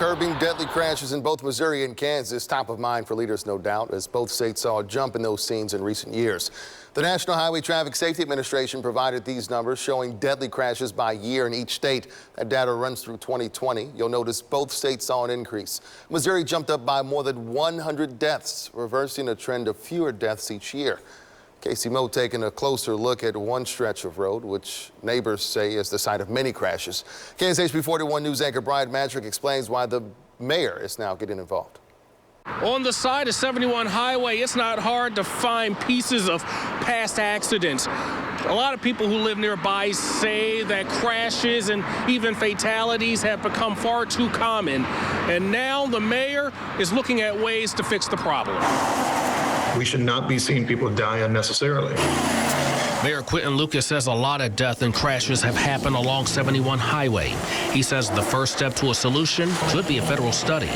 Curbing deadly crashes in both Missouri and Kansas, top of mind for leaders, no doubt, as both states saw a jump in those scenes in recent years. The National Highway Traffic Safety Administration provided these numbers showing deadly crashes by year in each state. That data runs through 2020. You'll notice both states saw an increase. Missouri jumped up by more than 100 deaths, reversing a trend of fewer deaths each year. KCMO taking a closer look at one stretch of road, which neighbors say is the site of many crashes. KSHB 41 News anchor Brian Madrick explains why the mayor is now getting involved. On the side of 71 Highway, it's not hard to find pieces of past accidents. A lot of people who live nearby say that crashes and even fatalities have become far too common. And now the mayor is looking at ways to fix the problem. We should not be seeing people die unnecessarily. Mayor Quentin Lucas says a lot of death and crashes have happened along 71 Highway. He says the first step to a solution could be a federal study.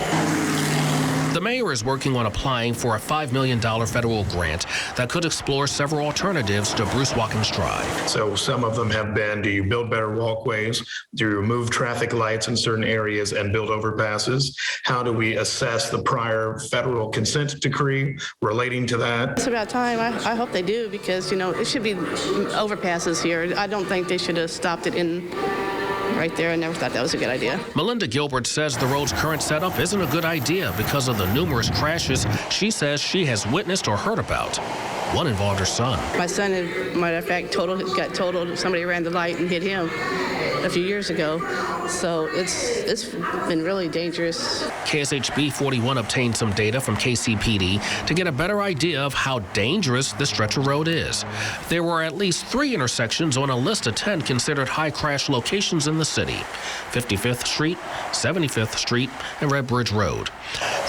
The mayor is working on applying for a $5 million federal grant that could explore several alternatives to Bruce Watkins Drive. So some of them have been, do you build better walkways? Do you remove traffic lights in certain areas and build overpasses? How do we assess the prior federal consent decree relating to that? It's about time. I hope they do, because, you know, it should be overpasses here. I don't think they should have stopped it in right there. I never thought that was a good idea. Melinda Gilbert says the road's current setup isn't a good idea because of the numerous crashes she says she has witnessed or heard about. One involved her son. My son, matter of fact, got totaled. Somebody ran the light and hit him a few years ago. So it's been really dangerous. KSHB 41 obtained some data from KCPD to get a better idea of how dangerous this stretch of road is. There were at least 3 intersections on a list of 10 considered high crash locations in the city: 55th Street, 75th Street, and Red Bridge Road.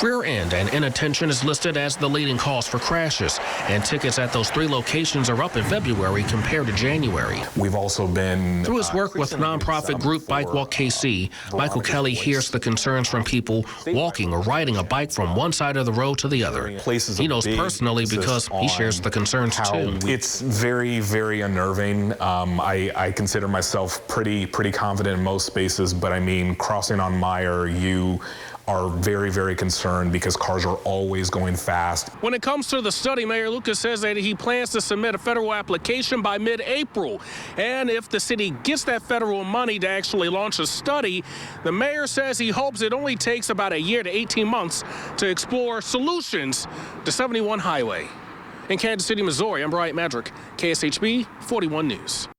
Rear end and inattention is listed as the leading cause for crashes, and tickets at those 3 locations are up in February compared to January. We've also been through his work with nonprofit group Bike Walk KC, Michael Kelly hears the concerns from people walking or riding a bike from one side of the road to the other. He knows personally because he shares the concerns too. It's very, very unnerving. I consider myself pretty confident in most spaces, but I mean, crossing on Meyer, you are very, very concerned because cars are always going fast. When it comes to the study, Mayor Lucas says that he plans to submit a federal application by mid-April. And if the city gets that federal money to actually launch a study, the mayor says he hopes it only takes about a year to 18 months to explore solutions to 71 Highway. In Kansas City, Missouri, I'm Brian Madrick, KSHB 41 News.